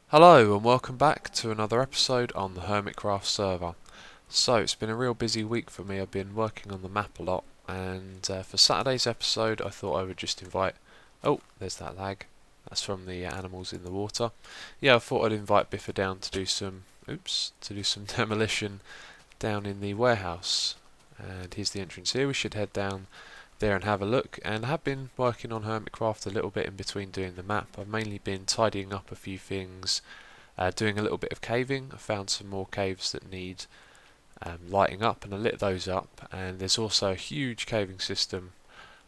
Hello and welcome back to another episode on the Hermitcraft server. So it's been a real busy week for me. I've been working on the map a lot, and for Saturday's episode I thought I would just invite... Oh, there's that lag. That's from the animals in the water. Yeah, I thought I'd invite Biffa down to do some... to do some demolition down in the warehouse. And here's the entrance here. We should head down there and have a look. And I have been working on Hermitcraft a little bit in between doing the map. I've mainly been tidying up a few things, doing a little bit of caving. I found some more caves that need lighting up, and I lit those up. And there's also a huge caving system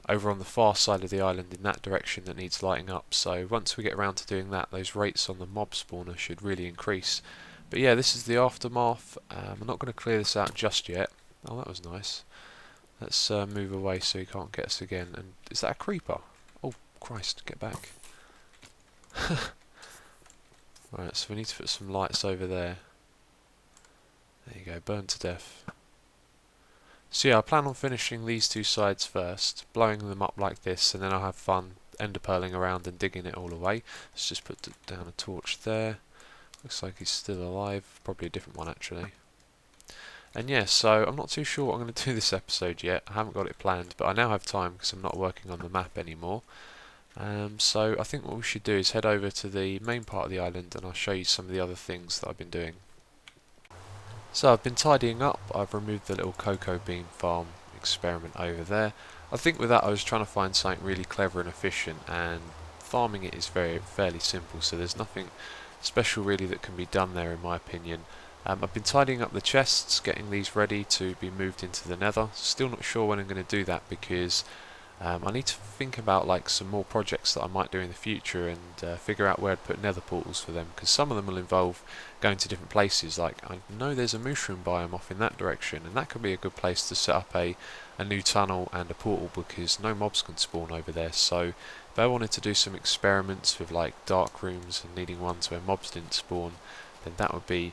over on the far side of the island in that direction that needs lighting up. So once we get around to doing that, those rates on the mob spawner should really increase. But yeah, this is the aftermath. I'm not going to clear this out just yet. Oh, that was nice. Let's move away so he can't get us again. And is that a creeper? Oh, Christ, get back. Right, so we need to put some lights over there. There you go, burn to death. So yeah, I plan on finishing these two sides first, blowing them up like this, and then I'll have fun enderpearling around and digging it all away. Let's just put down a torch there. Looks like he's still alive. Probably a different one, actually. And yeah, so I'm not too sure what I'm going to do this episode yet. I haven't got it planned, but I now have time because I'm not working on the map anymore. So I think what we should do is head over to the main part of the island and I'll show you some of the other things that I've been doing. So I've been tidying up. I've removed the little cocoa bean farm experiment over there. I think with that I was trying to find something really clever and efficient, and farming it is fairly simple, so there's nothing special really that can be done there in my opinion. I've been tidying up the chests, getting these ready to be moved into the nether. Still not sure when I'm going to do that because I need to think about like some more projects that I might do in the future and figure out where to put nether portals for them, because some of them will involve going to different places. Like I know there's a mushroom biome off in that direction, and that could be a good place to set up a new tunnel and a portal because no mobs can spawn over there. So if I wanted to do some experiments with like dark rooms and needing ones where mobs didn't spawn, then that would be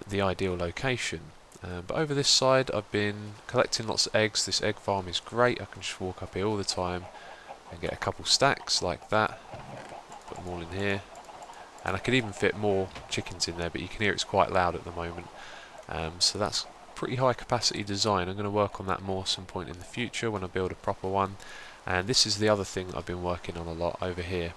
the ideal location. But over this side I've been collecting lots of eggs. This egg farm is great. I can just walk up here all the time and get a couple stacks like that. Put them all in here. And I could even fit more chickens in there, but you can hear it's quite loud at the moment. So that's pretty high capacity design. I'm going to work on that more some point in the future when I build a proper one. And this is the other thing that I've been working on a lot over here.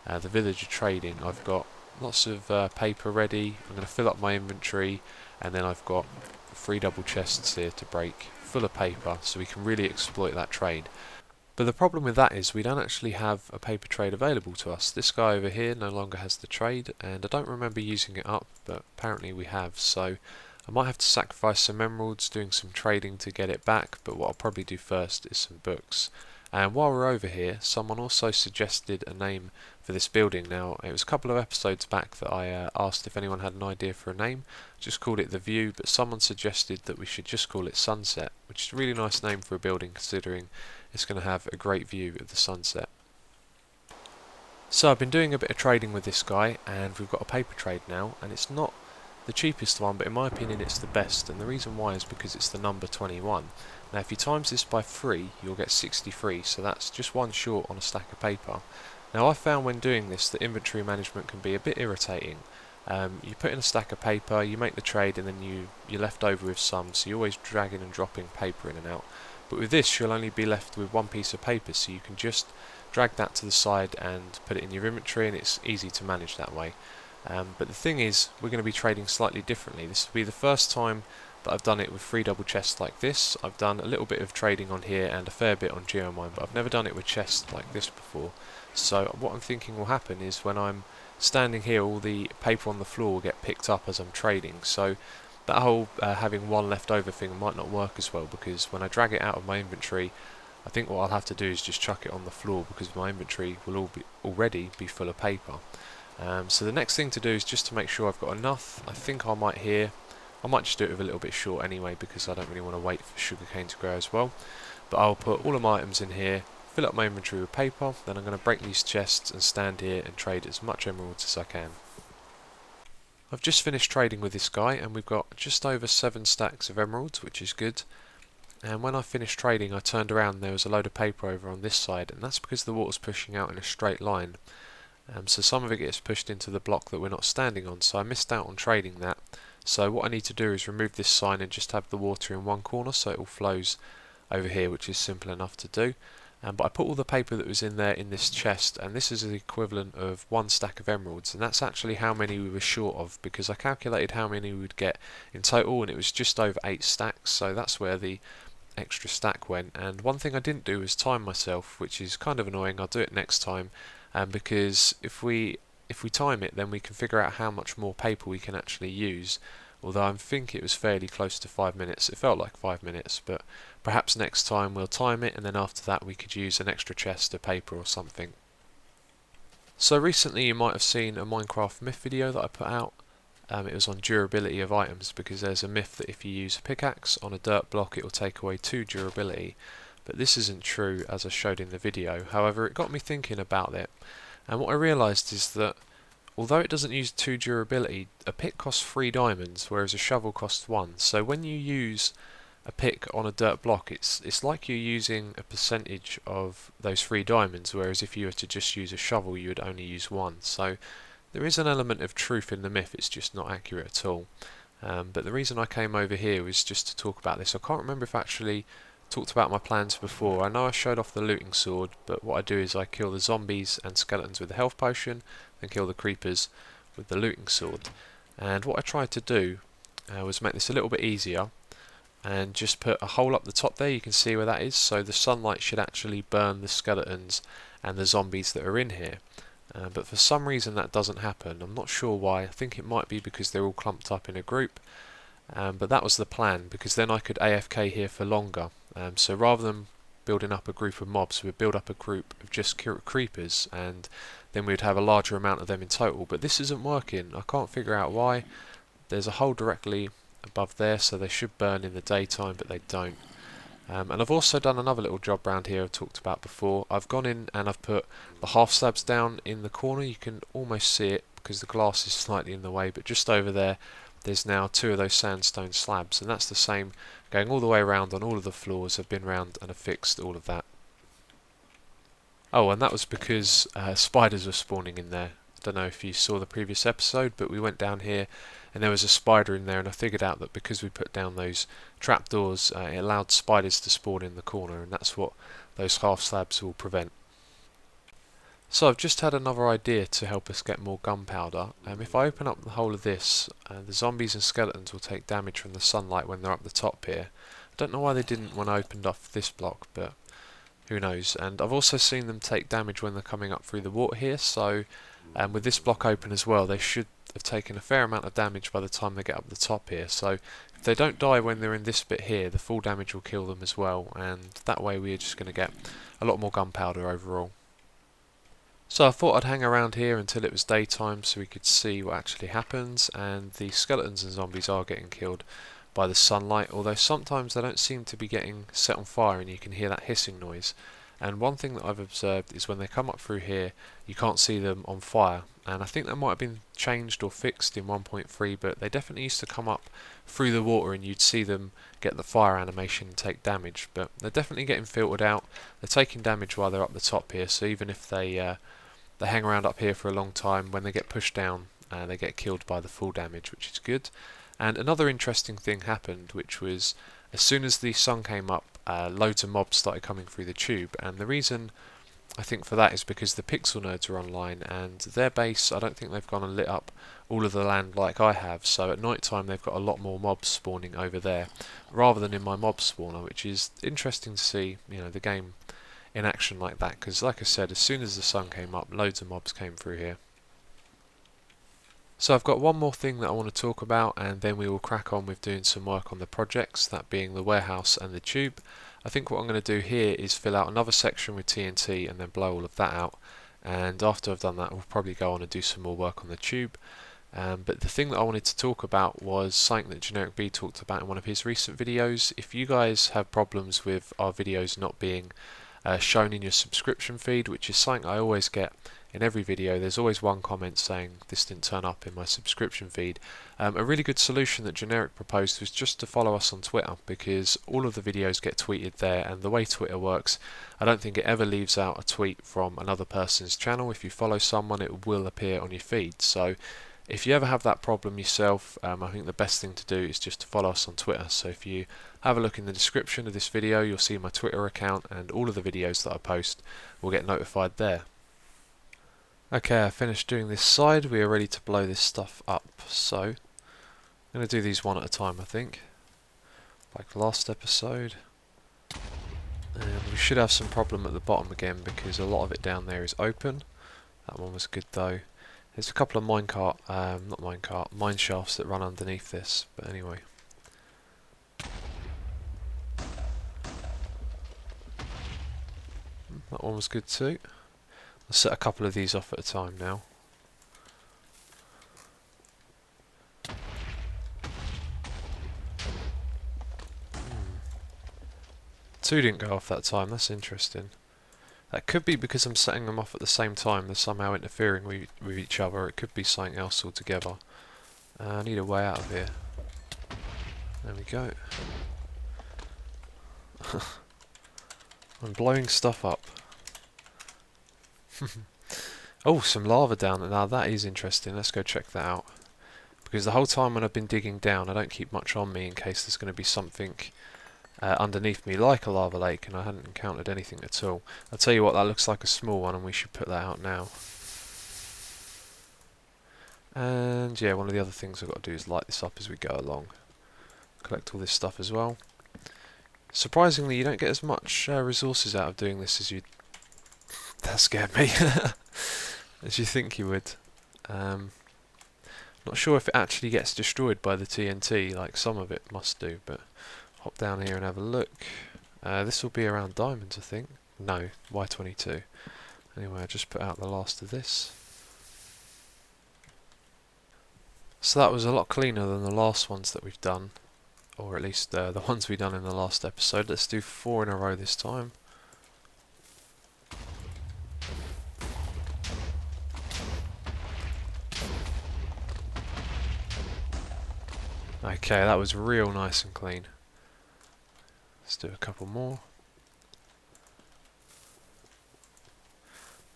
The villager trading. I've got lots of paper ready. I'm going to fill up my inventory, and then I've got 3 double chests here to break full of paper so we can really exploit that trade. But the problem with that is we don't actually have a paper trade available to us. This guy over here no longer has the trade, and I don't remember using it up, but apparently we have, so I might have to sacrifice some emeralds doing some trading to get it back, but what I'll probably do first is some books. And while we're over here, someone also suggested a name for this building. Now, it was a couple of episodes back that I asked if anyone had an idea for a name. I just called it The View, but someone suggested that we should just call it Sunset, which is a really nice name for a building considering it's going to have a great view of the sunset. So I've been doing a bit of trading with this guy, and we've got a paper trade now, and it's not the cheapest one, but in my opinion it's the best, and the reason why is because it's the number 21. Now if you times this by 3, you'll get 63, so that's just one short on a stack of paper. Now I found when doing this that inventory management can be a bit irritating. You put in a stack of paper, you make the trade, and then you're left over with some, so you're always dragging and dropping paper in and out. But with this you'll only be left with one piece of paper, so you can just drag that to the side and put it in your inventory, and it's easy to manage that way. But the thing is, we're going to be trading slightly differently. This will be the first time that I've done it with 3 double chests like this. I've done a little bit of trading on here and a fair bit on Geomine, but I've never done it with chests like this before. So what I'm thinking will happen is when I'm standing here, all the paper on the floor will get picked up as I'm trading. So that whole having one left over thing might not work as well, because when I drag it out of my inventory, I think what I'll have to do is just chuck it on the floor because my inventory will already be full of paper. So the next thing to do is just to make sure I've got enough. I think I might just do it with a little bit short anyway because I don't really want to wait for sugarcane to grow as well. But I'll put all of my items in here, fill up my inventory with paper, then I'm going to break these chests and stand here and trade as much emeralds as I can. I've just finished trading with this guy and we've got just over 7 stacks of emeralds, which is good. And when I finished trading I turned around and there was a load of paper over on this side, and that's because the water's pushing out in a straight line. So some of it gets pushed into the block that we're not standing on, so I missed out on trading that. So what I need to do is remove this sign and just have the water in one corner so it all flows over here, which is simple enough to do. But I put all the paper that was in there in this chest, and this is the equivalent of 1 stack of emeralds, and that's actually how many we were short of, because I calculated how many we would get in total and it was just over 8 stacks, so that's where the extra stack went. And one thing I didn't do was time myself, which is kind of annoying. I'll do it next time, because if we time it, then we can figure out how much more paper we can actually use. Although I think it was fairly close to 5 minutes. It felt like 5 minutes, but perhaps next time we'll time it, and then after that we could use an extra chest of paper or something. So recently you might have seen a Minecraft myth video that I put out. It was on durability of items, because there's a myth that if you use a pickaxe on a dirt block it will take away 2 durability, but this isn't true as I showed in the video. However, it got me thinking about it, and what I realised is that although it doesn't use 2 durability, a pick costs 3 diamonds, whereas a shovel costs 1. So when you use a pick on a dirt block, it's like you're using a percentage of those 3 diamonds, whereas if you were to just use a shovel, you would only use 1. So there is an element of truth in the myth, it's just not accurate at all. But the reason I came over here was just to talk about this. I can't remember if I actually talked about my plans before. I know I showed off the looting sword, but what I do is I kill the zombies and skeletons with the health potion, then kill the creepers with the looting sword. And what I tried to do was make this a little bit easier, and just put a hole up the top there. You can see where that is, so the sunlight should actually burn the skeletons and the zombies that are in here. But for some reason that doesn't happen. I'm not sure why. I think it might be because they're all clumped up in a group. But that was the plan, because then I could AFK here for longer. So rather than building up a group of mobs, we'd build up a group of just creepers, and then we'd have a larger amount of them in total. But this isn't working. I can't figure out why. There's a hole directly above there, so they should burn in the daytime, but they don't. And I've also done another little job round here I've talked about before. I've gone in and I've put the half slabs down in the corner. You can almost see it because the glass is slightly in the way, but just over there there's now 2 of those sandstone slabs, and that's the same going all the way around on all of the floors. I've been round and I've fixed all of that. Oh, and that was because spiders were spawning in there. I don't know if you saw the previous episode, but we went down here and there was a spider in there, and I figured out that because we put down those trapdoors, it allowed spiders to spawn in the corner, and that's what those half slabs will prevent. So I've just had another idea to help us get more gunpowder. If I open up the whole of this, the zombies and skeletons will take damage from the sunlight when they're up the top here. I don't know why they didn't when I opened up this block, but who knows. And I've also seen them take damage when they're coming up through the water here, so with this block open as well, they should have taken a fair amount of damage by the time they get up the top here. So if they don't die when they're in this bit here, the full damage will kill them as well, and that way we're just going to get a lot more gunpowder overall. So I thought I'd hang around here until it was daytime so we could see what actually happens, and the skeletons and zombies are getting killed by the sunlight, although sometimes they don't seem to be getting set on fire and you can hear that hissing noise. And one thing that I've observed is when they come up through here you can't see them on fire, and I think that might have been changed or fixed in 1.3, but they definitely used to come up through the water and you'd see them get the fire animation and take damage, but they're definitely getting filtered out. They're taking damage while they're up the top here, so even if they hang around up here for a long time, when they get pushed down they get killed by the full damage, which is good. And another interesting thing happened, which was as soon as the sun came up, loads of mobs started coming through the tube, and the reason I think for that is because the pixel nerds are online, and their base, I don't think they've gone and lit up all of the land like I have, so at night time they've got a lot more mobs spawning over there rather than in my mob spawner, which is interesting to see, you know, the game in action like that, because like I said, as soon as the sun came up, loads of mobs came through here. So I've got one more thing that I want to talk about, and then we will crack on with doing some work on the projects, that being the warehouse and the tube. I think what I'm going to do here is fill out another section with TNT and then blow all of that out, and after I've done that we'll probably go on and do some more work on the tube. But the thing that I wanted to talk about was something that Generic B talked about in one of his recent videos. If you guys have problems with our videos not being shown in your subscription feed, which is something I always get in every video there's always one comment saying this didn't turn up in my subscription feed. A really good solution that Generic proposed was just to follow us on Twitter, because all of the videos get tweeted there, and the way Twitter works, I don't think it ever leaves out a tweet from another person's channel. If you follow someone, it will appear on your feed. So if you ever have that problem yourself, I think the best thing to do is just to follow us on Twitter. So if you have a look in the description of this video, you'll see my Twitter account, and all of the videos that I post will get notified there. Okay, I finished doing this side. We are ready to blow this stuff up. So I'm going to do these one at a time, I think, like last episode. And we should have some problem at the bottom again, because a lot of it down there is open. That one was good though. There's a couple of mine shafts that run underneath this, but anyway. That one was good too. I'll set a couple of these off at a time now. Two didn't go off that time, that's interesting. That could be because I'm setting them off at the same time, they're somehow interfering with each other. It could be something else altogether. I need a way out of here. There we go. I'm blowing stuff up. Oh, some lava down there. Now that is interesting. Let's go check that out. Because the whole time when I've been digging down, I don't keep much on me in case there's going to be something underneath me like a lava lake, and I hadn't encountered anything at all. I'll tell you what, that looks like a small one, and we should put that out now. And yeah, one of the other things I've got to do is light this up as we go along. Collect all this stuff as well. Surprisingly, you don't get as much resources out of doing this as you... That scared me. As you think you would. Not sure if it actually gets destroyed by the TNT, like some of it must do, but hop down here and have a look. This will be around diamonds, I think. No, Y22. Anyway, I just put out the last of this. So that was a lot cleaner than the last ones that we've done. Or at least the ones we've done in the last episode. Let's do 4 in a row this time. Okay, that was real nice and clean. Let's do a couple more.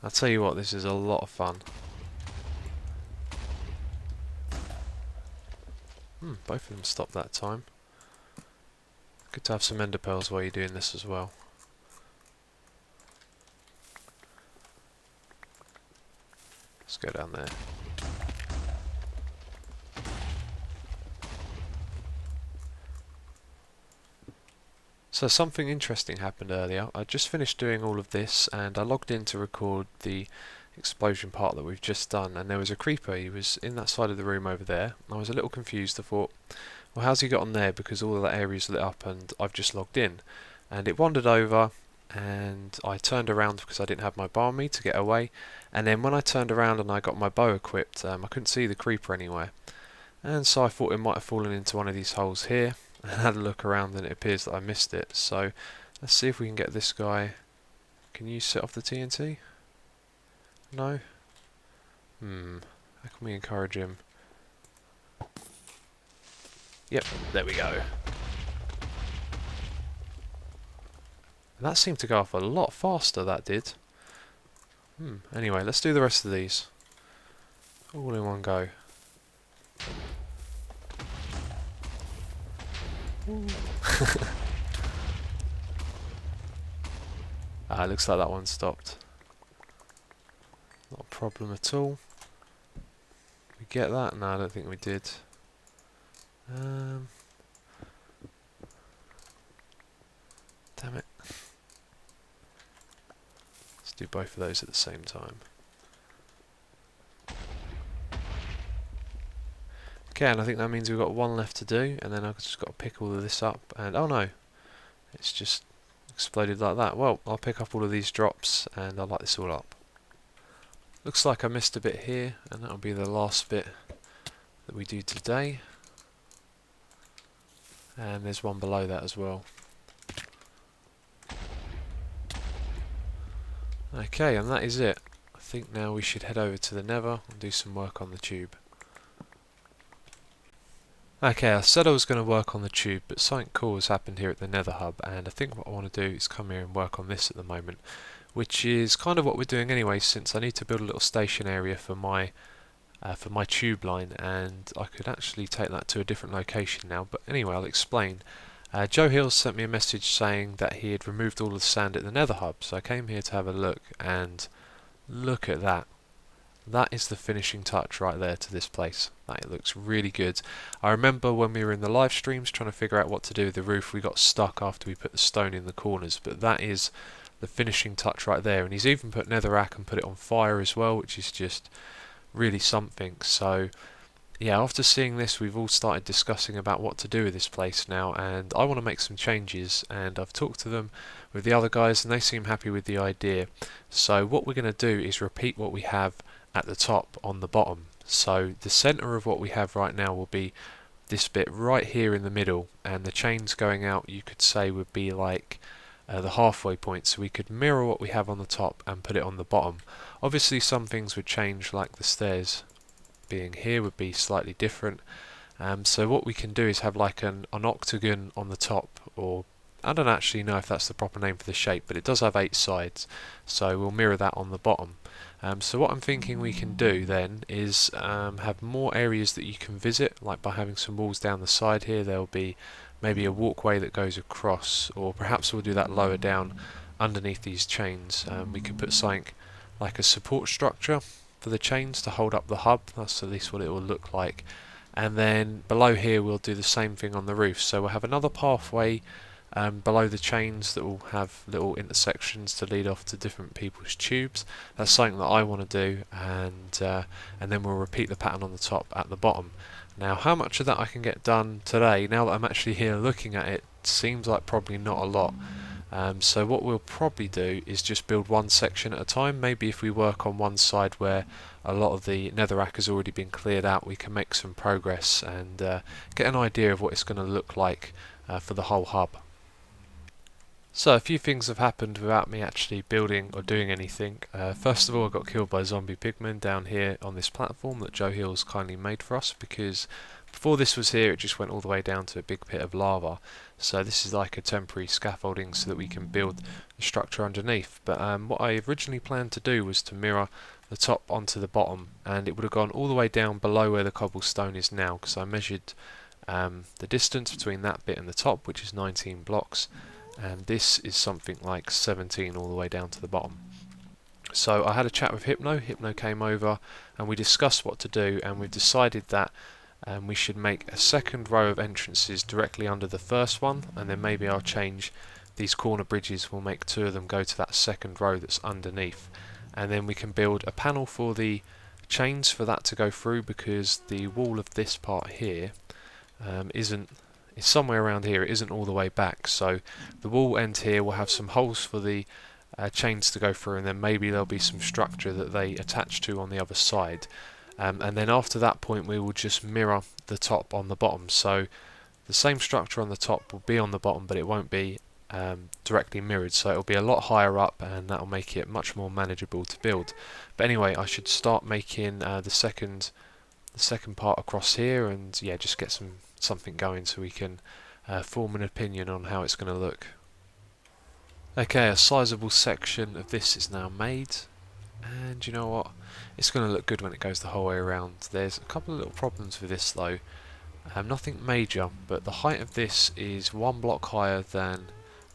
I'll tell you what, this is a lot of fun. Both of them stopped that time. Good to have some ender pearls while you're doing this as well. Let's go down there. So something interesting happened earlier. I just finished doing all of this and I logged in to record the explosion part that we've just done, and there was a creeper. He was in that side of the room over there. I was a little confused. I thought, well, how's he got on there, because all of that area is lit up and I've just logged in. And it wandered over and I turned around because I didn't have my bar on me to get away, and then when I turned around and I got my bow equipped, I couldn't see the creeper anywhere, and so I thought it might have fallen into one of these holes here. I had a look around and it appears that I missed it. So let's see if we can get this guy. Can you set off the TNT? No? How can we encourage him? Yep, there we go. And that seemed to go off a lot faster, that did. Anyway, let's do the rest of these. All in one go. Looks like that one stopped. Not a problem at all. We get that? No, I don't think we did. Damn it. Let's do both of those at the same time. Okay, and I think that means we've got one left to do, and then I've just got to pick all of this up, and oh no, it's just exploded like that. Well, I'll pick up all of these drops and I'll light this all up. Looks like I missed a bit here, and that'll be the last bit that we do today. And there's one below that as well. Okay, and that is it. I think now we should head over to the Nether and do some work on the tube. Okay, I said I was going to work on the tube, but something cool has happened here at the Nether Hub, and I think what I want to do is come here and work on this at the moment, which is kind of what we're doing anyway, since I need to build a little station area for my tube line, and I could actually take that to a different location now. But anyway, I'll explain. Joe Hills sent me a message saying that he had removed all of the sand at the Nether Hub, so I came here to have a look, and look at that. That is the finishing touch right there to this place. That looks really good. I remember when we were in the live streams trying to figure out what to do with the roof, we got stuck after we put the stone in the corners, but that is the finishing touch right there. And he's even put netherrack and put it on fire as well, which is just really something. So yeah, after seeing this, we've all started discussing about what to do with this place now, and I want to make some changes, and I've talked to them with the other guys and they seem happy with the idea. So what we're going to do is repeat what we have at the top on the bottom. So the center of what we have right now will be this bit right here in the middle, and the chains going out, you could say, would be like the halfway point. So we could mirror what we have on the top and put it on the bottom. Obviously some things would change, like the stairs being here would be slightly different. So what we can do is have like an octagon on the top, or I don't actually know if that's the proper name for the shape, but it does have 8 sides, so we'll mirror that on the bottom. So what I'm thinking we can do then is have more areas that you can visit, like by having some walls down the side here. There'll be maybe a walkway that goes across, or perhaps we'll do that lower down underneath these chains. We could put something like a support structure for the chains to hold up the hub. That's at least what it will look like. And then below here we'll do the same thing on the roof. So we'll have another pathway below the chains that will have little intersections to lead off to different people's tubes. That's something that I want to do, and then we'll repeat the pattern on the top at the bottom. Now how much of that I can get done today, now that I'm actually here looking at it, seems like probably not a lot. So what we'll probably do is just build one section at a time. Maybe if we work on one side where a lot of the netherrack has already been cleared out, we can make some progress and get an idea of what it's going to look like for the whole hub. So a few things have happened without me actually building or doing anything. First of all, I got killed by zombie pigmen down here on this platform that Joe Hills kindly made for us, because before this was here it just went all the way down to a big pit of lava. So this is like a temporary scaffolding so that we can build the structure underneath. But what I originally planned to do was to mirror the top onto the bottom, and it would have gone all the way down below where the cobblestone is now, because I measured the distance between that bit and the top, which is 19 blocks. And this is something like 17 all the way down to the bottom. So I had a chat with Hypno. Hypno came over and we discussed what to do, and we've decided that we should make a second row of entrances directly under the first one, and then maybe I'll change these corner bridges. We'll make 2 of them go to that second row that's underneath, and then we can build a panel for the chains for that to go through, because the wall of this part here it's somewhere around here, it isn't all the way back. So the wall end here will have some holes for the chains to go through, and then maybe there'll be some structure that they attach to on the other side. And then after that point we will just mirror the top on the bottom. So the same structure on the top will be on the bottom, but it won't be directly mirrored, so it'll be a lot higher up, and that'll make it much more manageable to build. But anyway, I should start making the second part across here, and yeah, just get something going so we can form an opinion on how it's going to look. Okay, a sizable section of this is now made, and you know what, it's going to look good when it goes the whole way around. There's a couple of little problems with this though, nothing major, but the height of this is 1 block higher than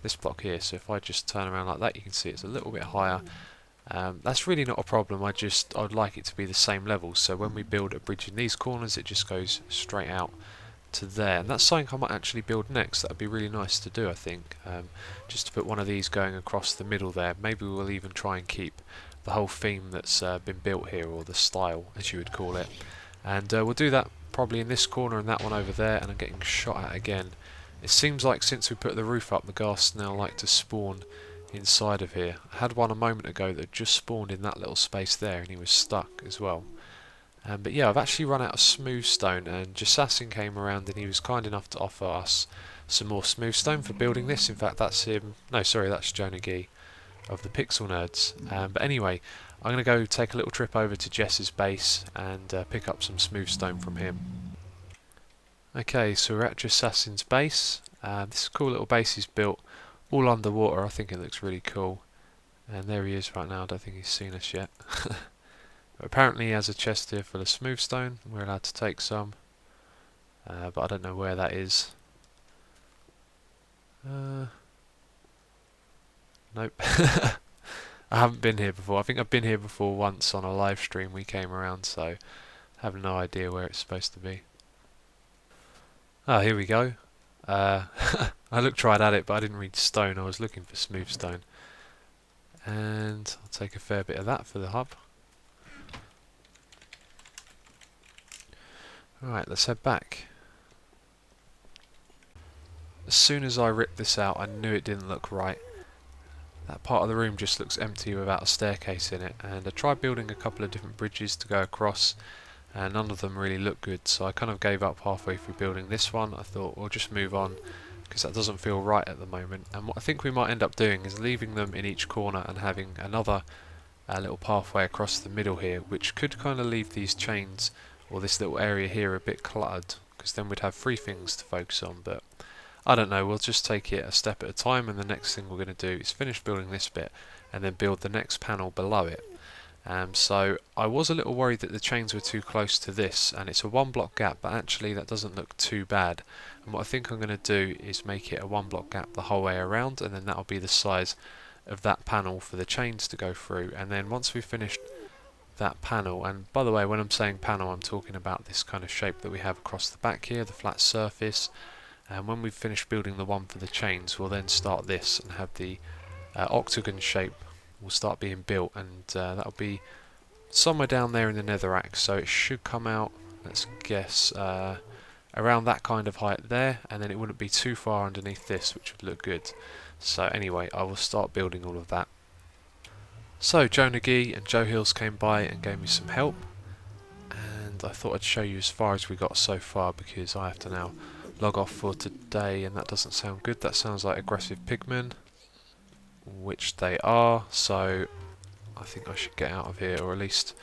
this block here. So if I just turn around like that, you can see it's a little bit higher. That's really not a problem, I'd like it to be the same level, so when we build a bridge in these corners it just goes straight out to there. And that's something I might actually build next. That would be really nice to do, I think, just to put one of these going across the middle there. Maybe we'll even try and keep the whole theme that's been built here, or the style as you would call it, and we'll do that probably in this corner and that one over there. And I'm getting shot at again. It seems like since we put the roof up, the ghasts now like to spawn inside of here. I had one a moment ago that just spawned in that little space there, and he was stuck as well. But yeah, I've actually run out of smooth stone, and Jasassin came around and he was kind enough to offer us some more smooth stone for building this. In fact, that's him. No, sorry, that's Jonah Gee of the Pixel Nerds. But anyway, I'm going to go take a little trip over to Jess's base and pick up some smooth stone from him. Okay, so we're at Assassin's base. This cool little base he's built all underwater. I think it looks really cool. And there he is right now. I don't think he's seen us yet. But apparently he has a chest here full of smooth stone. We're allowed to take some. But I don't know where that is. Nope. I haven't been here before. I think I've been here before once on a live stream we came around, so I have no idea where it's supposed to be. Ah, here we go. I looked right at it, but I didn't read stone. I was looking for smooth stone. And I'll take a fair bit of that for the hub. Alright, let's head back. As soon as I ripped this out, I knew it didn't look right. That part of the room just looks empty without a staircase in it, and I tried building a couple of different bridges to go across, and none of them really look good, so I kind of gave up halfway through building this one. I thought we'll just move on, because that doesn't feel right at the moment. And what I think we might end up doing is leaving them in each corner and having another little pathway across the middle here, which could kind of leave these chains, or this little area here, a bit cluttered, because then we'd have 3 things to focus on. But I don't know, we'll just take it a step at a time, and the next thing we're going to do is finish building this bit and then build the next panel below it. So I was a little worried that the chains were too close to this, and it's a 1 block gap, but actually that doesn't look too bad. And what I think I'm going to do is make it a 1 block gap the whole way around, and then that'll be the size of that panel for the chains to go through. And then once we've finished that panel, and by the way, when I'm saying panel, I'm talking about this kind of shape that we have across the back here, the flat surface. And when we've finished building the one for the chains, we'll then start this and have the octagon shape will start being built, and that'll be somewhere down there in the netherrack, so it should come out, let's guess, around that kind of height there, and then it wouldn't be too far underneath this, which would look good. So anyway, I will start building all of that. So Joe Nagy and Joe Hills came by and gave me some help, and I thought I'd show you as far as we got so far, because I have to now log off for today, and that doesn't sound good. That sounds like aggressive pigmen, which they are, so I think I should get out of here, or at least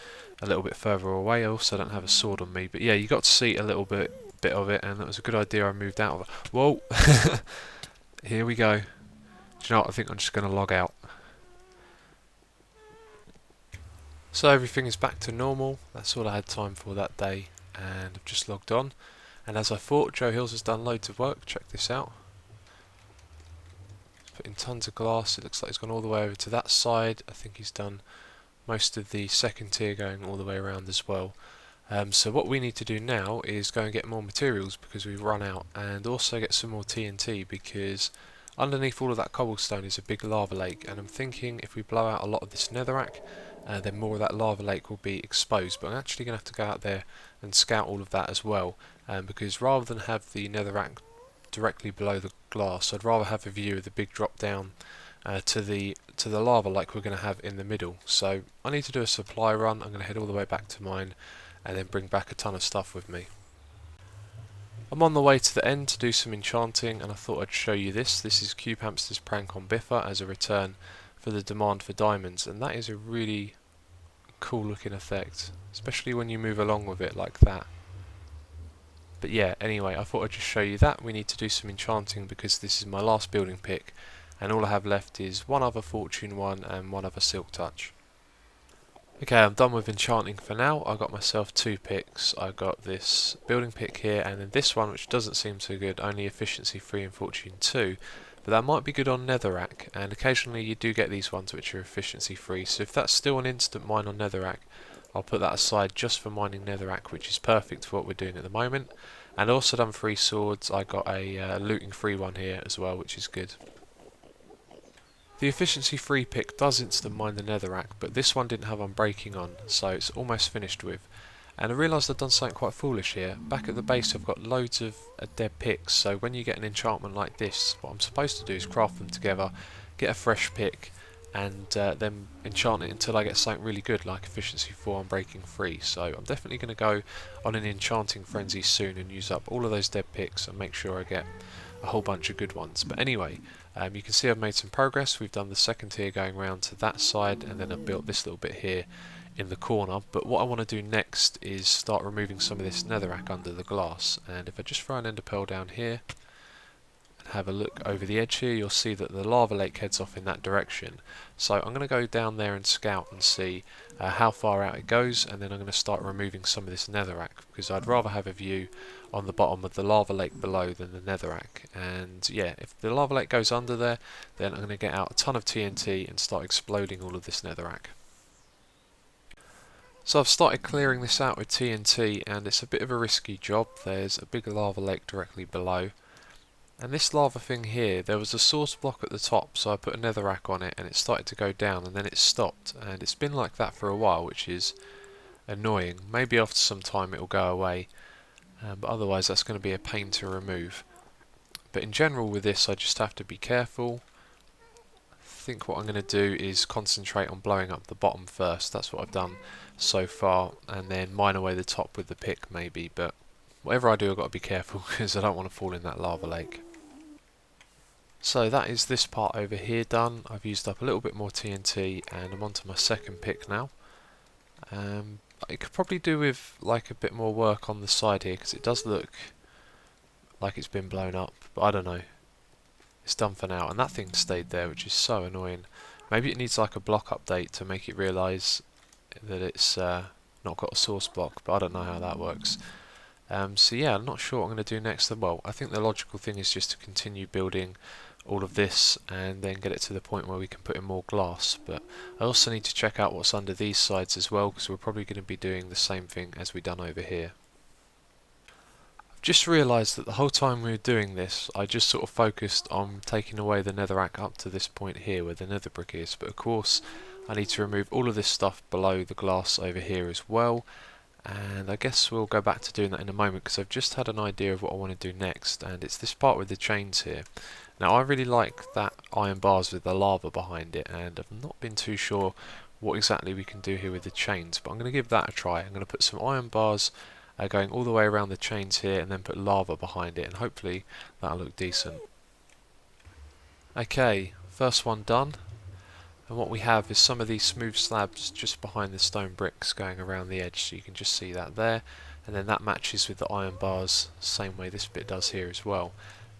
a little bit further away. I also don't have a sword on me, but yeah, you got to see a little bit of it, and that was a good idea. I moved out of it. Whoa! Here we go. Do you know what? I think I'm just going to log out. So everything is back to normal. That's all I had time for that day, and I've just logged on. And as I thought, Joe Hills has done loads of work. Check this out. Put in tons of glass. It looks like he's gone all the way over to that side. I think he's done most of the second tier going all the way around as well. So what we need to do now is go and get more materials, because we've run out, and also get some more TNT, because underneath all of that cobblestone is a big lava lake, and I'm thinking if we blow out a lot of this netherrack, then more of that lava lake will be exposed. But I'm actually going to have to go out there and scout all of that as well, because rather than have the netherrack directly below the glass, I'd rather have a view of the big drop down to the lava like we're going to have in the middle. So I need to do a supply run. I'm going to head all the way back to mine and then bring back a ton of stuff with me. I'm on the way to the end to do some enchanting, and I thought I'd show you this. This is Cube Hamster's prank on Biffa as a return for the demand for diamonds, and that is a really cool looking effect, especially when you move along with it like that. But yeah, anyway, I thought I'd just show you that. We need to do some enchanting, because this is my last building pick, and all I have left is one other Fortune 1 and one other Silk Touch. Okay, I'm done with enchanting for now. I got myself 2 picks. I got this building pick here, and then this one, which doesn't seem so good, only efficiency 3 and Fortune 2. But that might be good on netherrack, and occasionally you do get these ones which are efficiency 3. So if that's still an instant mine on netherrack, I'll put that aside just for mining netherrack, which is perfect for what we're doing at the moment. And also done 3 swords. I got a looting free one here as well, which is good. The efficiency 3 pick does instant mine the netherrack, but this one didn't have unbreaking on, so it's almost finished with. And I realised I've done something quite foolish here. Back at the base I've got loads of dead picks, so when you get an enchantment like this, what I'm supposed to do is craft them together, get a fresh pick, and then enchant it until I get something really good like efficiency 4 unbreaking 3. So I'm definitely going to go on an enchanting frenzy soon and use up all of those dead picks and make sure I get a whole bunch of good ones. But anyway, you can see I've made some progress. We've done the second tier going around to that side, and then I've built this little bit here in the corner. But what I want to do next is start removing some of this netherrack under the glass. And if I just throw an ender pearl down here and have a look over the edge here, you'll see that the lava lake heads off in that direction. So I'm going to go down there and scout and see how far out it goes, and then I'm going to start removing some of this netherrack, because I'd rather have a view on the bottom of the lava lake below than the netherrack. And yeah, if the lava lake goes under there, then I'm going to get out a ton of TNT and start exploding all of this netherrack. So I've started clearing this out with TNT, and it's a bit of a risky job. There's a big lava lake directly below, and this lava thing here, there was a source block at the top, so I put a netherrack on it and it started to go down, and then it stopped, and it's been like that for a while, which is annoying. Maybe after some time it will go away, but otherwise that's going to be a pain to remove. But in general with this, I just have to be careful. I think what I'm going to do is concentrate on blowing up the bottom first. That's what I've done so far, and then mine away the top with the pick maybe, but whatever I do I've got to be careful because I don't want to fall in that lava lake. So that is this part over here done. I've used up a little bit more TNT and I'm onto my second pick now. I could probably do with like a bit more work on the side here, because it does look like it's been blown up, but I don't know. It's done for now, and that thing stayed there, which is so annoying. Maybe it needs like a block update to make it realise that it's not got a source block, but I don't know how that works. So yeah, I'm not sure what I'm going to do next. Well, I think the logical thing is just to continue building all of this and then get it to the point where we can put in more glass. But I also need to check out what's under these sides as well, because we're probably going to be doing the same thing as we've done over here. I've just realised that the whole time we were doing this, I just sort of focused on taking away the netherrack up to this point here where the nether brick is, but of course I need to remove all of this stuff below the glass over here as well. And I guess we'll go back to doing that in a moment, because I've just had an idea of what I want to do next, and it's this part with the chains here. Now I really like that iron bars with the lava behind it, and I've not been too sure what exactly we can do here with the chains, but I'm going to give that a try. I'm going to put some iron bars going all the way around the chains here, and then put lava behind it, and hopefully that'll look decent. Okay, first one done. And what we have is some of these smooth slabs just behind the stone bricks going around the edge, so you can just see that there, and then that matches with the iron bars, same way this bit does here as well.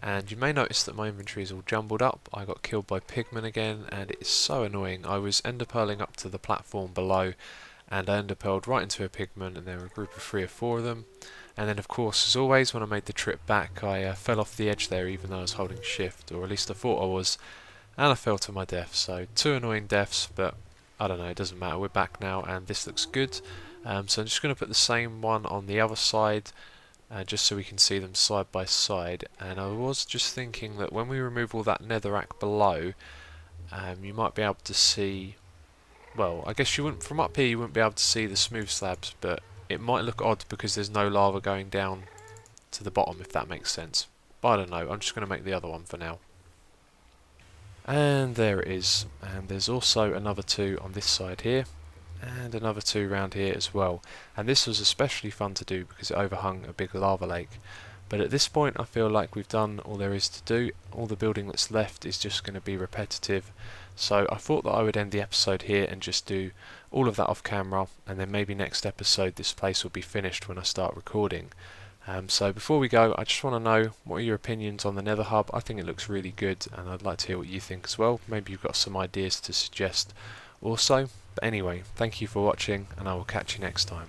And you may notice that my inventory is all jumbled up. I got killed by pigmen again, and it is so annoying. I was ender pearling up to the platform below, and I ender pearled right into a pigman, and there were a group of 3 or 4 of them. And then of course, as always, when I made the trip back, I fell off the edge there even though I was holding shift, or at least I thought I was. And I fell to my death, so 2 annoying deaths, but I don't know, it doesn't matter, we're back now and this looks good. So I'm just going to put the same one on the other side, just so we can see them side by side. And I was just thinking that when we remove all that netherrack below, you might be able to see, well, I guess you wouldn't, from up here you wouldn't be able to see the smooth slabs, but it might look odd because there's no lava going down to the bottom, if that makes sense. But I don't know, I'm just going to make the other one for now. And there it is, and there's also another 2 on this side here, and another 2 around here as well. And this was especially fun to do because it overhung a big lava lake. But at this point I feel like we've done all there is to do. All the building that's left is just going to be repetitive. So I thought that I would end the episode here and just do all of that off camera, and then maybe next episode this place will be finished when I start recording. So before we go, I just want to know, what are your opinions on the Nether Hub? I think it looks really good, and I'd like to hear what you think as well. Maybe you've got some ideas to suggest also. But anyway, thank you for watching, and I will catch you next time.